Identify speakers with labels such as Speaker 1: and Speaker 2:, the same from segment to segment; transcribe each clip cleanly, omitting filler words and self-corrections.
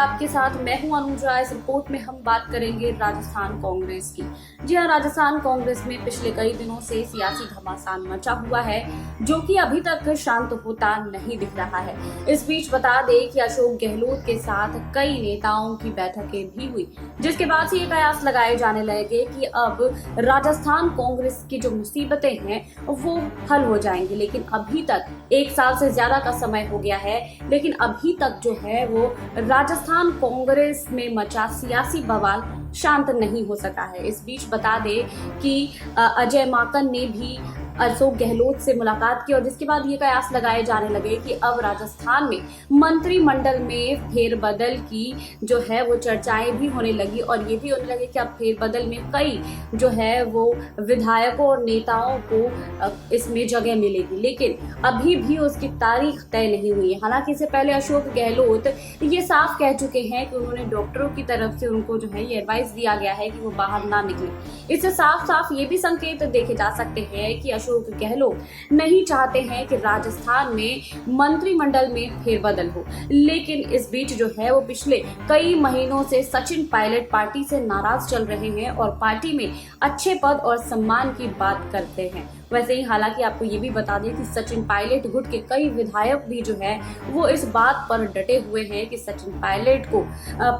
Speaker 1: आपके साथ मैं हूं अनुजा। इस रिपोर्ट में हम बात करेंगे राजस्थान कांग्रेस की। जी हां, राजस्थान कांग्रेस में पिछले कई दिनों से सियासी घमासान मचा हुआ है, जो कि अभी तक शांत होता नहीं दिख रहा है। इस बीच बता दें कि अशोक गहलोत के साथ कई नेताओं की बैठकें भी हुई, जिसके बाद से ये कयास लगाए जाने लगे कि अब राजस्थान कांग्रेस की जो मुसीबतें हैं वो हल हो जाएंगी। लेकिन अभी तक 1 साल से ज्यादा का समय हो गया है, लेकिन अभी तक जो है वो राजस्थान कांग्रेस में मचा सियासी बवाल शांत नहीं हो सका है। इस बीच बता दें कि अजय माकन ने भी अशोक गहलोत से मुलाकात की और जिसके बाद ये कयास लगाए जाने लगे कि अब राजस्थान में मंत्रिमंडल में फेरबदल की जो है वो चर्चाएं भी होने लगी और ये भी होने लगे कि अब फेरबदल में कई जो है वो विधायकों और नेताओं को इसमें जगह मिलेगी, लेकिन अभी भी उसकी तारीख तय नहीं हुई है। हालांकि इससे पहले अशोक गहलोत ये साफ कह चुके हैं कि उन्होंने डॉक्टरों की तरफ से उनको जो है ये एडवाइस दिया गया है कि वो बाहर ना निकले। इससे साफ साफ ये भी संकेत देखे जा सकते हैं कि अशोक गहलोत नहीं चाहते हैं कि राजस्थान में मंत्रिमंडल में फेरबदल हो। लेकिन इस बीच जो है वो पिछले कई महीनों से सचिन पायलट पार्टी से नाराज चल रहे हैं और पार्टी में अच्छे पद और सम्मान की बात करते हैं। वैसे ही हालांकि आपको ये भी बता दें कि सचिन पायलट गुट के कई विधायक भी जो है वो इस बात पर डटे हुए हैं कि सचिन पायलट को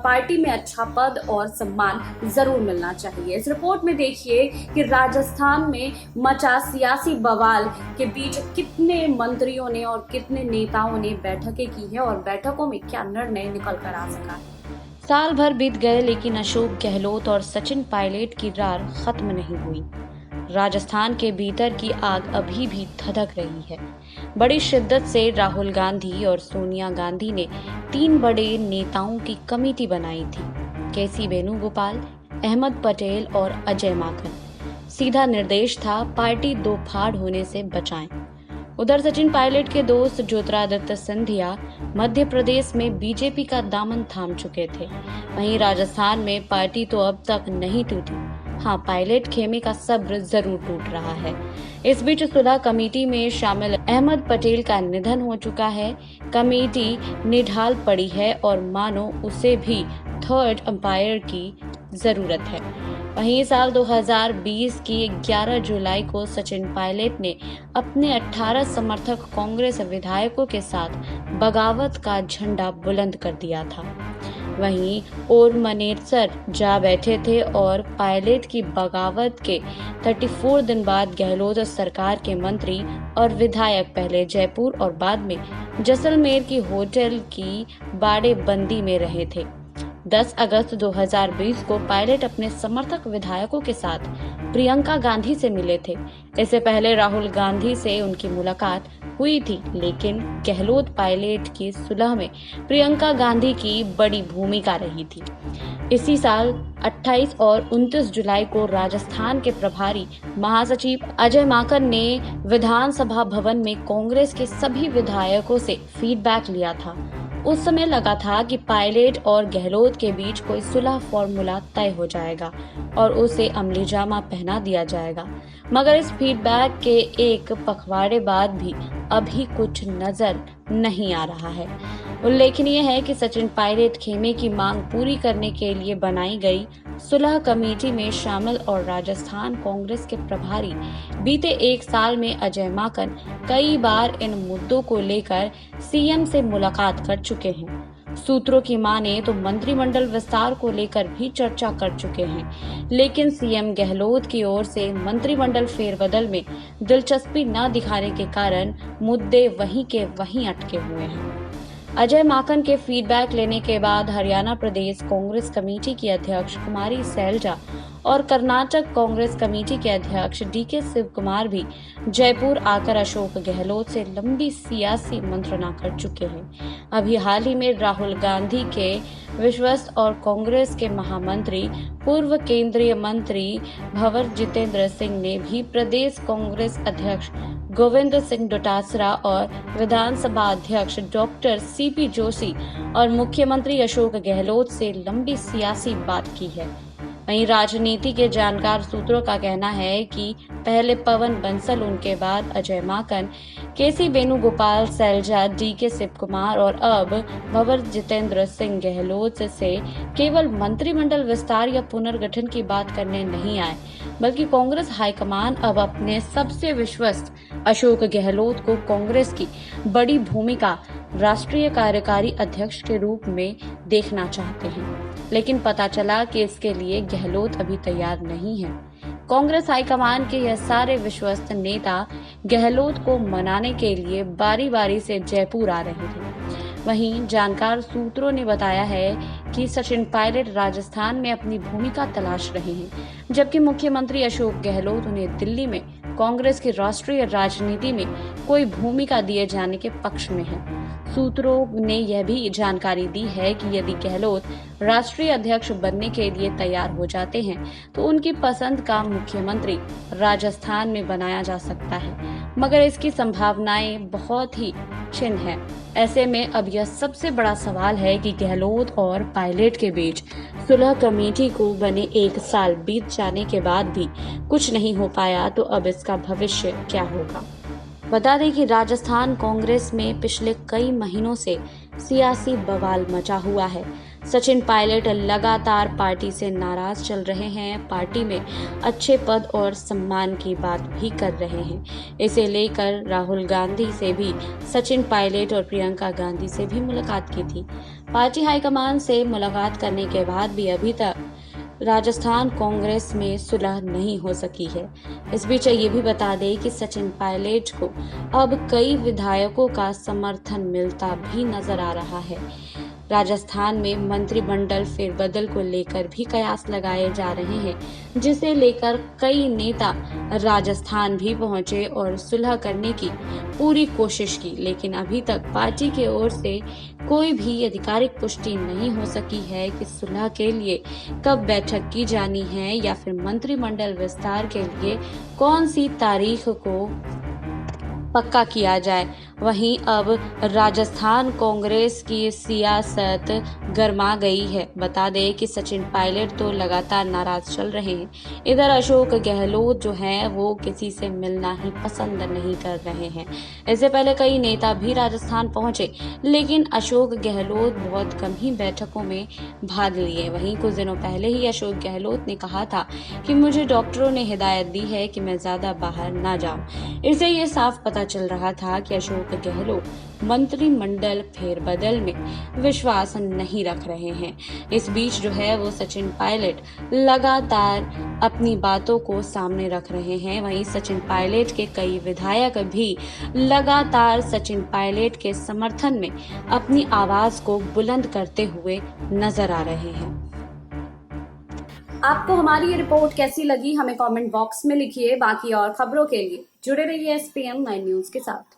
Speaker 1: पार्टी में अच्छा पद और सम्मान जरूर मिलना चाहिए। इस रिपोर्ट में देखिए कि राजस्थान में मचा सियासी बवाल के बीच कितने मंत्रियों ने और कितने नेताओं ने बैठकें की है और बैठकों में क्या निर्णय निकल कर आ सका है।
Speaker 2: साल भर बीत गए लेकिन अशोक गहलोत और सचिन पायलट की रार खत्म नहीं हुई। राजस्थान के भीतर की आग अभी भी धधक रही है। बड़ी शिद्दत से राहुल गांधी और सोनिया गांधी ने 3 बड़े नेताओं की कमेटी बनाई थी, केसी वेणुगोपाल, अहमद पटेल और अजय माकन। सीधा निर्देश था पार्टी दो फाड़ होने से बचाएं। उधर सचिन पायलट के दोस्त ज्योतिरादित्य सिंधिया मध्य प्रदेश में बीजेपी का दामन थाम चुके थे। वहीं राजस्थान में पार्टी तो अब तक नहीं टूटी, हाँ पायलट खेमे का सब्र जरूर टूट रहा है। इस बीच सुलह कमेटी में शामिल अहमद पटेल का निधन हो चुका है। कमेटी निढाल पड़ी है और मानो उसे भी थर्ड अंपायर की जरूरत है। वहीं साल 2020 की 11 जुलाई को सचिन पायलट ने अपने 18 समर्थक कांग्रेस विधायकों के साथ बगावत का झंडा बुलंद कर दिया था। वहीं और मनेसर जा बैठे थे और पायलट की बगावत के 34 दिन बाद गहलोत सरकार के मंत्री और विधायक पहले जयपुर और बाद में जैसलमेर की होटल की बाड़ेबंदी में रहे थे। 10 अगस्त 2020 को पायलट अपने समर्थक विधायकों के साथ प्रियंका गांधी से मिले थे। इससे पहले राहुल गांधी से उनकी मुलाकात हुई थी, लेकिन गहलोत पायलट की सुलह में प्रियंका गांधी की बड़ी भूमिका रही थी। इसी साल 28 और 29 जुलाई को राजस्थान के प्रभारी महासचिव अजय माकन ने विधानसभा भवन में कांग्रेस के सभी विधायकों से फीडबैक लिया था। उस समय लगा था कि पायलट और गहलोत के बीच कोई सुलह फॉर्मूला तय हो जाएगा और उसे अमलीजामा पहना दिया जाएगा, मगर इस फीडबैक के एक पखवाड़े बाद भी अभी कुछ नजर नहीं आ रहा है। उल्लेखनीय है कि सचिन पायलट खेमे की मांग पूरी करने के लिए बनाई गई सुलह कमेटी में शामिल और राजस्थान कांग्रेस के प्रभारी बीते 1 साल में अजय माकन कई बार इन मुद्दों को लेकर सीएम से मुलाकात कर चुके हैं। सूत्रों की माने तो मंत्रिमंडल विस्तार को लेकर भी चर्चा कर चुके हैं, लेकिन सीएम गहलोत की ओर से मंत्रिमंडल फेरबदल में दिलचस्पी न दिखाने के कारण मुद्दे वहीं के वहीं अटके हुए हैं। अजय माकन के फीडबैक लेने के बाद हरियाणा प्रदेश कांग्रेस कमेटी की अध्यक्ष कुमारी सैलजा और कर्नाटक कांग्रेस कमेटी के अध्यक्ष डीके शिव कुमार भी जयपुर आकर अशोक गहलोत से लंबी सियासी मंत्रणा कर चुके हैं। अभी हाल ही में राहुल गांधी के विश्वस्त और कांग्रेस के महामंत्री पूर्व केंद्रीय मंत्री भंवर जितेंद्र सिंह ने भी प्रदेश कांग्रेस अध्यक्ष गोविंद सिंह डोटासरा और विधानसभा अध्यक्ष डॉक्टर सीपी जोशी और मुख्यमंत्री अशोक गहलोत से लंबी सियासी बात की है। वहीं राजनीति के जानकार सूत्रों का कहना है कि पहले पवन बंसल, उनके बाद अजय माकन केसी वेणुगोपाल, सैलजा, डीके शिव कुमार और अब भंवर जितेंद्र सिंह गहलोत से केवल मंत्रिमंडल विस्तार या पुनर्गठन की बात करने नहीं आए, बल्कि कांग्रेस हाईकमान अब अपने सबसे विश्वस्त अशोक गहलोत को कांग्रेस की बड़ी भूमिका राष्ट्रीय कार्यकारी अध्यक्ष के रूप में देखना चाहते हैं। लेकिन पता चला कि इसके लिए गहलोत अभी तैयार नहीं है। कांग्रेस हाईकमान के यह सारे विश्वस्त नेता गहलोत को मनाने के लिए बारी बारी से जयपुर आ रहे थे। वहीं जानकार सूत्रों ने बताया है कि सचिन पायलट राजस्थान में अपनी भूमिका तलाश रहे हैं, जबकि मुख्यमंत्री अशोक गहलोत उन्हें दिल्ली में कांग्रेस की राष्ट्रीय राजनीति में कोई भूमिका दिए जाने के पक्ष में है। सूत्रों ने यह भी जानकारी दी है कि यदि गहलोत राष्ट्रीय अध्यक्ष बनने के लिए तैयार हो जाते हैं तो उनकी पसंद का मुख्यमंत्री राजस्थान में बनाया जा सकता है, मगर इसकी संभावनाएं बहुत ही क्षीण है। ऐसे में अब यह सबसे बड़ा सवाल है कि गहलोत और पायलट के बीच सुलह कमेटी को बने 1 साल बीत जाने के बाद भी कुछ नहीं हो पाया, तो अब इसका भविष्य क्या होगा। बता दें कि राजस्थान कांग्रेस में पिछले कई महीनों से सियासी बवाल मचा हुआ है। सचिन पायलट लगातार पार्टी से नाराज चल रहे हैं, पार्टी में अच्छे पद और सम्मान की बात भी कर रहे हैं। इसे लेकर राहुल गांधी से भी सचिन पायलट और प्रियंका गांधी से भी मुलाकात की थी। पार्टी हाईकमान से मुलाकात करने के बाद भी अभी तक राजस्थान कांग्रेस में सुलह नहीं हो सकी है। इस बीच ये भी बता दें कि सचिन पायलट को अब कई विधायकों का समर्थन मिलता भी नजर आ रहा है। राजस्थान में मंत्रिमंडल फेरबदल को लेकर भी कयास लगाए जा रहे हैं, जिसे लेकर कई नेता राजस्थान भी पहुंचे और सुलह करने की पूरी कोशिश की, लेकिन अभी तक पार्टी की ओर से कोई भी आधिकारिक पुष्टि नहीं हो सकी है कि सुलह के लिए कब बैठक की जानी है या फिर मंत्रिमंडल विस्तार के लिए कौन सी तारीख को पक्का किया जाए। वहीं अब राजस्थान कांग्रेस की सियासत गर्मा गई है। बता दें कि सचिन पायलट तो लगातार नाराज चल रहे हैं, इधर अशोक गहलोत जो है वो किसी से मिलना ही पसंद नहीं कर रहे हैं। इससे पहले कई नेता भी राजस्थान पहुंचे, लेकिन अशोक गहलोत बहुत कम ही बैठकों में भाग लिए। वहीं कुछ दिनों पहले ही अशोक गहलोत ने कहा था कि मुझे डॉक्टरों ने हिदायत दी है कि मैं ज्यादा बाहर ना जाऊं। इससे ये साफ पता चल रहा था कि अशोक गहलोत मंत्रिमंडल फेरबदल में विश्वास नहीं रख रहे हैं। इस बीच जो है वो सचिन पायलट लगातार अपनी बातों को सामने रख रहे हैं। वहीं सचिन पायलट के कई विधायक भी लगातार सचिन पायलट के समर्थन में अपनी आवाज को बुलंद करते हुए नजर आ रहे हैं।
Speaker 1: आपको हमारी ये रिपोर्ट कैसी लगी हमें कमेंट बॉक्स में लिखिए। बाकी और खबरों के लिए जुड़े रहिए SPM 9 न्यूज के साथ।